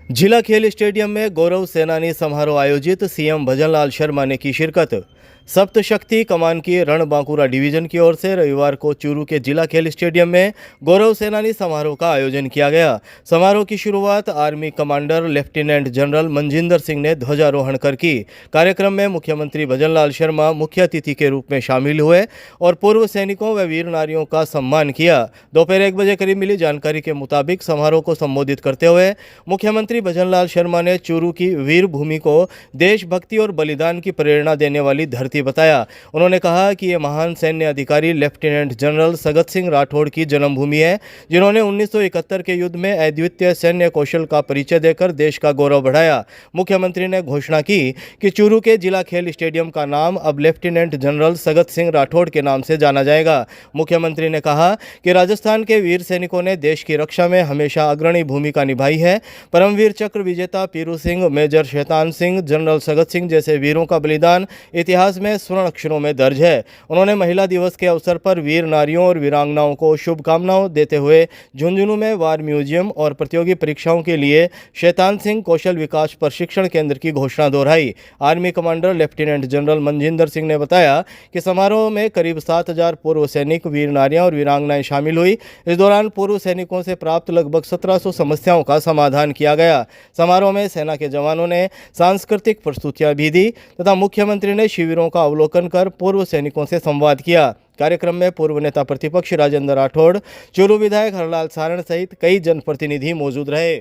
जिला खेल स्टेडियम में गौरव सेनानी समारोह आयोजित सीएम भजनलाल शर्मा ने की शिरकत। सप्तशक्ति कमान की रणबांकुरा डिवीजन की ओर से रविवार को चूरू के जिला खेल स्टेडियम में गौरव सेनानी समारोह का आयोजन किया गया। समारोह की शुरुआत army commander lieutenant general Manjinder Singh ने ध्वजारोहण कर की। कार्यक्रम में मुख्यमंत्री भजनलाल शर्मा मुख्य अतिथि के रूप में शामिल हुए और पूर्व सैनिकों व वीर नारियों का सम्मान किया। दोपहर 1 बजे करीब मिली जानकारी के मुताबिक समारोह को संबोधित करते हुए मुख्यमंत्री भजनलाल शर्मा ने चूरू की वीर भूमि को देशभक्ति और बलिदान की प्रेरणा देने वाली धरती बताया। उन्होंने कहा कि ये महान सैन्य अधिकारी लेफ्टिनेंट जनरल सगत सिंह राठौड़ की जन्मभूमि है, जिन्होंने 1971 के युद्ध में अद्वितीय सैन्य कौशल का परिचय देकर देश का गौरव बढ़ाया। मुख्यमंत्री ने घोषणा की कि चूरू के जिला खेल स्टेडियम का नाम अब लेफ्टिनेंट जनरल सगत सिंह राठौड़ के नाम से जाना जाएगा। मुख्यमंत्री ने कहा कि राजस्थान के वीर सैनिकों ने देश की रक्षा में हमेशा अग्रणी भूमिका निभाई है। परमवीर चक्र विजेता पीरू सिंह, मेजर शैतान सिंह, जनरल सगत सिंह जैसे वीरों का बलिदान इतिहास में स्वर्ण अक्षरों में दर्ज है। उन्होंने महिला दिवस के अवसर पर वीर नारियों और वीरांगनाओं को शुभकामनाएं देते हुए झुंझुनू में वार म्यूजियम और प्रतियोगी परीक्षाओं के लिए शैतान सिंह कौशल विकास प्रशिक्षण केंद्र की घोषणा दोहराई। Army commander lieutenant general Manjinder Singh ने बताया कि समारोह में करीब 7,000 पूर्व सैनिक, वीर नारियां और वीरांगनाएं शामिल हुई। इस दौरान पूर्व सैनिकों से प्राप्त लगभग 1700 समस्याओं का समाधान किया गया। समारोह में सेना के जवानों ने सांस्कृतिक प्रस्तुतियां भी दी तथा मुख्यमंत्री ने शिविरों का अवलोकन कर पूर्व सैनिकों से संवाद किया। कार्यक्रम में पूर्व नेता प्रतिपक्ष राजेंद्र राठौड़, चूरू विधायक हरलाल सारण सहित कई जनप्रतिनिधि मौजूद रहे।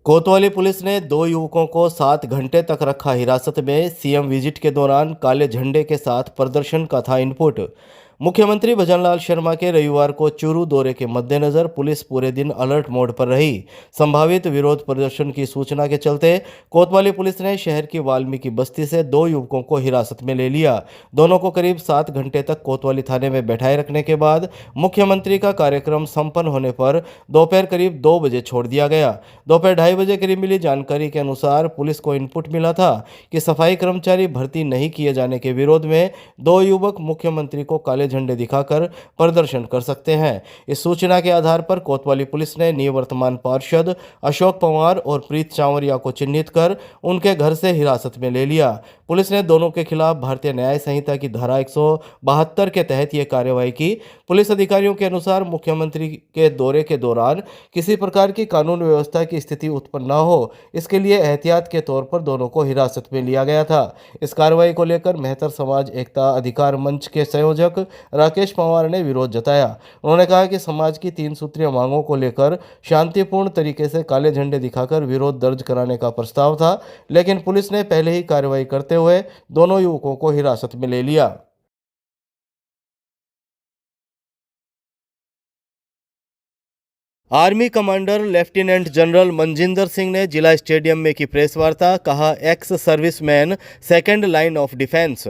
कोतवाली पुलिस ने 2 युवकों को 7 घंटे तक रखा हिरासत में। सीएम विजिट के दौरान काले झंडे के साथ प्रदर्शन का था इनपुट। मुख्यमंत्री भजनलाल शर्मा के रविवार को चूरू दौरे के मद्देनजर पुलिस पूरे दिन अलर्ट मोड पर रही। संभावित विरोध प्रदर्शन की सूचना के चलते कोतवाली पुलिस ने शहर की वाल्मीकि बस्ती से 2 युवकों को हिरासत में ले लिया। दोनों को करीब 7 घंटे तक कोतवाली थाने में बैठाए रखने के बाद मुख्यमंत्री का कार्यक्रम संपन्न होने पर दोपहर करीब 2 बजे छोड़ दिया गया। दोपहर 2:30 बजे करीब मिली जानकारी के अनुसार पुलिस को इनपुट मिला था कि सफाई कर्मचारी भर्ती नहीं किए जाने के विरोध में 2 युवक मुख्यमंत्री को काले झंडे दिखाकर प्रदर्शन कर सकते हैं। इस सूचना के आधार पर कोतवाली पुलिस ने निवर्तमान पार्षद अशोक पवार और प्रीत चावरिया को चिन्हित कर उनके घर से हिरासत में ले लिया। पुलिस ने दोनों के खिलाफ भारतीय न्याय संहिता की धारा 172 के तहत यह कार्रवाई की। पुलिस अधिकारियों के अनुसार मुख्यमंत्री के दौरे के दौरान किसी प्रकार की कानून व्यवस्था की स्थिति उत्पन्न न हो, इसके लिए एहतियात के तौर पर दोनों को हिरासत में लिया गया था। इस कार्रवाई को लेकर मेहतर समाज एकता अधिकार मंच के संयोजक राकेश पवार ने विरोध जताया। उन्होंने कहा कि समाज की 3 सूत्रीय मांगों को लेकर शांतिपूर्ण तरीके से काले झंडे दिखाकर विरोध दर्ज कराने का प्रस्ताव था, लेकिन पुलिस ने पहले ही कार्रवाई करते हुए दोनों युवकों को हिरासत में ले लिया। Army commander lieutenant general Manjinder Singh ने जिला स्टेडियम में की प्रेस वार्ता। कहा, ex serviceman second line of defence.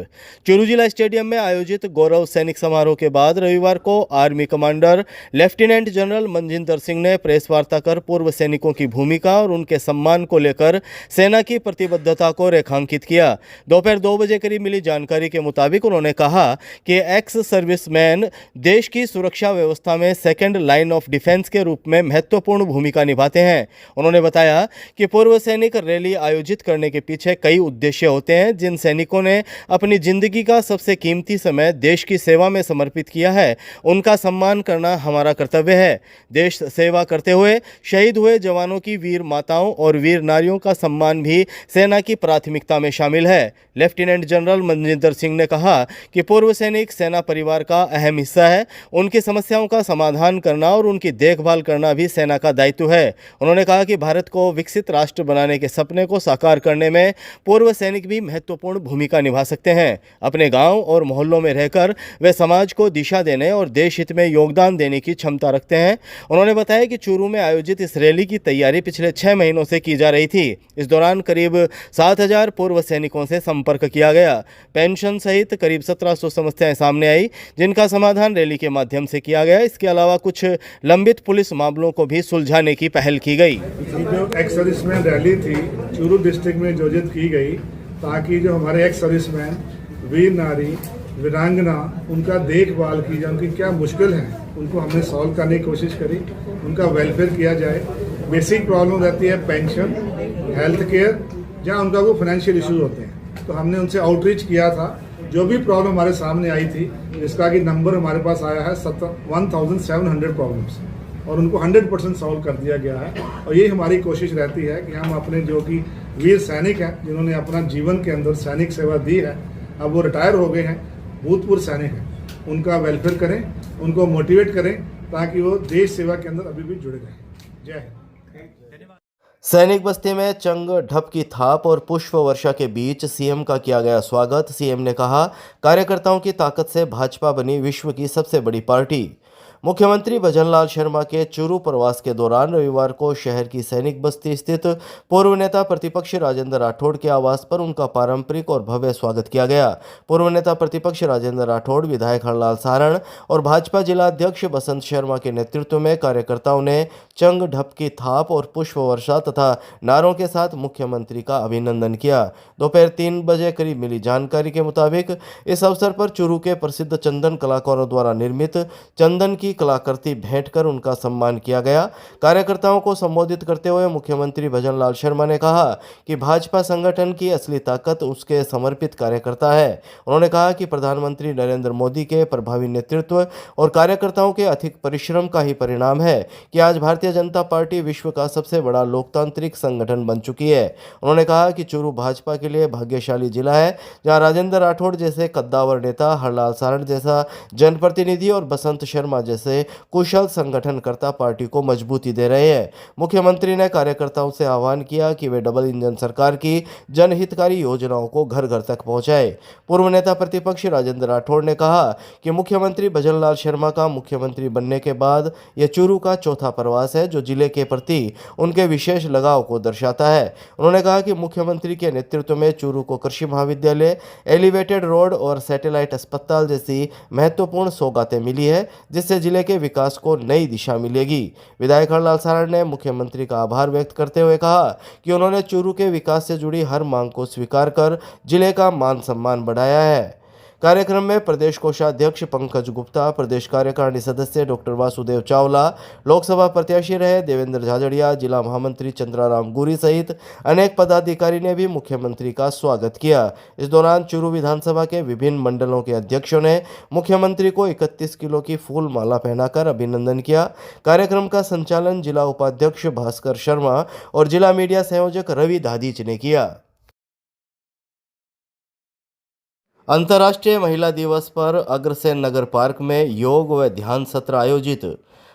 Churu जिला स्टेडियम में आयोजित गौरव सैनिक समारोह के बाद रविवार को army commander lieutenant general Manjinder Singh ने प्रेस वार्ता कर पूर्व सैनिकों की भूमिका और उनके सम्मान को लेकर सेना की प्रतिबद्धता को रेखांकित किया। दोपहर 2 बजे करीब मिली जानकारी के मुताबिक उन्होंने कहा कि एक्स सर्विसमैन देश की सुरक्षा व्यवस्था में सेकंड लाइन ऑफ डिफेंस के रूप में महत्वपूर्ण भूमिका निभाते हैं। उन्होंने बताया कि पूर्व सैनिक रैली आयोजित करने के पीछे कई उद्देश्य होते हैं। जिन सैनिकों ने अपनी जिंदगी का सबसे कीमती समय देश की सेवा में समर्पित किया है, उनका सम्मान करना हमारा कर्तव्य है। देश सेवा करते हुए शहीद हुए जवानों की वीर माताओं और वीर नारियों का सम्मान भी सेना की प्राथमिकता में शामिल है। लेफ्टिनेंट जनरल मनजिंदर सिंह ने कहा कि पूर्व सैनिक सेना परिवार का अहम हिस्सा है। उनकी समस्याओं का समाधान करना और उनकी देखभाल करना भी सेना का दायित्व है। उन्होंने कहा कि भारत को विकसित राष्ट्र बनाने के सपने को साकार करने में पूर्व सैनिक भी महत्वपूर्ण भूमिका निभा सकते हैं। अपने गांव और मोहल्लों में रहकर वे समाज को दिशा देने और देश हित में योगदान देने की क्षमता रखते हैं। उन्होंने बताया कि चूरू में आयोजित इस रैली की तैयारी पिछले 6 महीनों से की जा रही थी। इस दौरान करीब 7,000 पूर्व सैनिकों से संपर्क किया गया। पेंशन सहित करीब 1700 समस्याएं सामने आई, जिनका समाधान रैली के माध्यम से किया गया। इसके अलावा कुछ लंबित पुलिस मामलों को भी सुलझाने की पहल की गई। जो एक्स सर्विसमैन रैली थी चूरू डिस्ट्रिक्ट में आयोजित की गई, ताकि जो हमारे एक्स सर्विसमैन, वीर नारी वीरांगना उनका देखभाल की जाए, उनकी क्या मुश्किल है उनको हमने सॉल्व करने की कोशिश करी, उनका वेलफेयर किया जाए। बेसिक प्रॉब्लम रहती है पेंशन, हेल्थ केयर, जहाँ उनका वो फाइनेंशियल इश्यूज होते हैं, तो हमने उनसे आउटरीच किया था। जो भी प्रॉब्लम हमारे सामने आई थी, जिसका कि नंबर हमारे पास आया है 1700 प्रॉब्लम्स, और उनको 100% सॉल्व कर दिया गया है। और ये हमारी कोशिश रहती है कि हम अपने जो कि वीर सैनिक हैं, जिन्होंने अपना जीवन के अंदर सैनिक सेवा दी है, अब वो रिटायर हो गए हैं, भूतपूर्व सैनिक हैं, उनका वेलफेयर करें, उनको मोटिवेट करें, ताकि वो देश सेवा के अंदर अभी भी जुड़े रहें। जय हिंद। सैनिक बस्ती में चंग ढप की थाप और पुष्प वर्षा के बीच सीएम का किया गया स्वागत। सीएम ने कहा, कार्यकर्ताओं की ताकत से भाजपा बनी विश्व की सबसे बड़ी पार्टी। मुख्यमंत्री भजनलाल शर्मा के चूरू प्रवास के दौरान रविवार को शहर की सैनिक बस्ती स्थित पूर्व नेता प्रतिपक्ष राजेंद्र राठौड़ के आवास पर उनका पारंपरिक और भव्य स्वागत किया गया। पूर्व नेता प्रतिपक्ष राजेंद्र राठौड़, विधायक हरलाल सारण और भाजपा जिला अध्यक्ष बसंत शर्मा के नेतृत्व में कार्यकर्ताओं ने चंग ढप की थाप और पुष्प वर्षा तथा नारों के साथ मुख्यमंत्री का अभिनंदन किया। दोपहर 3 बजे करीब मिली जानकारी के मुताबिक इस अवसर पर चूरू के प्रसिद्ध चंदन कलाकारों द्वारा निर्मित चंदन की कलाकृति भेंट कर उनका सम्मान किया गया। कार्यकर्ताओं को संबोधित करते हुए मुख्यमंत्री भजनलाल शर्मा ने कहा कि भाजपा संगठन की असली ताकत उसके समर्पित कार्यकर्ता है। उन्होंने कहा कि प्रधानमंत्री नरेंद्र मोदी के प्रभावी नेतृत्व और कार्यकर्ताओं के अधिक परिश्रम का ही परिणाम है कि आज भारतीय जनता पार्टी विश्व का सबसे बड़ा लोकतांत्रिक संगठन बन चुकी है। उन्होंने कहा कि चूरू भाजपा के लिए भाग्यशाली जिला है, जहां राजेंद्र राठौड़ जैसे कद्दावर नेता, हरलाल सारण जैसा जनप्रतिनिधि और बसंत शर्मा जैसे कुशल संगठनकर्ता पार्टी को मजबूती दे रहे हैं। मुख्यमंत्री ने कार्यकर्ताओं से आह्वान किया कि वे डबल इंजन सरकार की जनहितकारी योजनाओं को घर घर तक पहुंचाए। पूर्व नेता प्रतिपक्ष राजेंद्र राठौड़ ने कहा कि मुख्यमंत्री भजनलाल शर्मा का मुख्यमंत्री बनने के बाद यह चूरू का चौथा प्रवास है, जो जिले के प्रति उनके विशेष लगाव को दर्शाता है। उन्होंने कहा कि मुख्यमंत्री के नेतृत्व में चूरू को कृषि महाविद्यालय, एलिवेटेड रोड और सैटेलाइट अस्पताल जैसी महत्वपूर्ण सौगातें मिली है, जिससे जिले के विकास को नई दिशा मिलेगी। विधायक हरलाल सारण ने मुख्यमंत्री का आभार व्यक्त करते हुए कहा कि उन्होंने चूरू के विकास से जुड़ी हर मांग को स्वीकार कर जिले का मान सम्मान बढ़ाया है। कार्यक्रम में प्रदेश कोषाध्यक्ष पंकज गुप्ता, प्रदेश कार्यकारिणी सदस्य डॉक्टर वासुदेव चावला, लोकसभा प्रत्याशी रहे देवेंद्र झाझड़िया, जिला महामंत्री चंद्राराम गुरी सहित अनेक पदाधिकारी ने भी मुख्यमंत्री का स्वागत किया। इस दौरान चूरू विधानसभा के विभिन्न मंडलों के अध्यक्षों ने मुख्यमंत्री को 31 किलो की फूल माला पहनाकर अभिनंदन किया। कार्यक्रम का संचालन जिला उपाध्यक्ष भास्कर शर्मा और जिला मीडिया संयोजक रवि दादीच ने किया। अंतर्राष्ट्रीय महिला दिवस पर अग्रसेन नगर पार्क में योग व ध्यान सत्र आयोजित।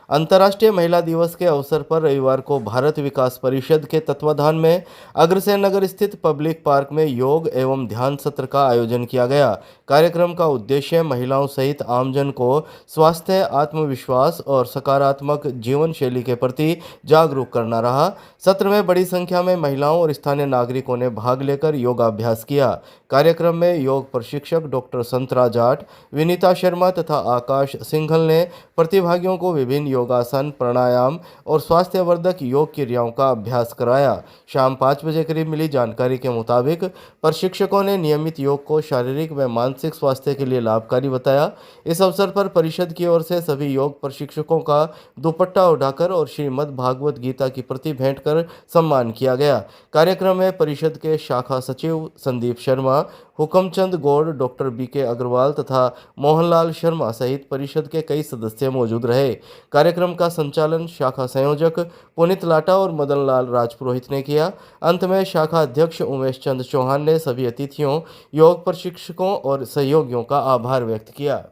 अंतर्राष्ट्रीय महिला दिवस के अवसर पर रविवार को भारत विकास परिषद के तत्वाधान में अग्रसेन नगर स्थित पब्लिक पार्क में योग एवं ध्यान सत्र का आयोजन किया गया। कार्यक्रम का उद्देश्य महिलाओं सहित आमजन को स्वास्थ्य, आत्मविश्वास और सकारात्मक जीवन शैली के प्रति जागरूक करना रहा। सत्र में बड़ी संख्या में महिलाओं और स्थानीय नागरिकों ने भाग लेकर योगाभ्यास किया। कार्यक्रम में योग प्रशिक्षक डॉक्टर संतरा जाट, विनीता शर्मा तथा आकाश सिंघल ने प्रतिभागियों को विभिन्न योगासन, प्राणायाम और स्वास्थ्यवर्धक योग क्रियाओं का अभ्यास कराया। शाम 5 बजे करीब मिली जानकारी के मुताबिक प्रशिक्षकों ने नियमित योग को शारीरिक व मानसिक स्वास्थ्य के लिए लाभकारी बताया। इस अवसर पर परिषद की ओर से सभी योग प्रशिक्षकों का दुपट्टा उठाकर और श्रीमद् भागवत गीता की प्रति भेंट कर सम्मान किया गया। कार्यक्रम में परिषद के शाखा सचिव संदीप शर्मा, हुकमचंद गौड़, डॉक्टर बीके अग्रवाल तथा मोहनलाल शर्मा सहित परिषद के कई सदस्य मौजूद रहे। कार्यक्रम का संचालन शाखा संयोजक पुनीत लाटा और मदन लाल राजपुरोहित ने किया। अंत में शाखा अध्यक्ष उमेश चंद चौहान ने सभी अतिथियों, योग प्रशिक्षकों और सहयोगियों का आभार व्यक्त किया।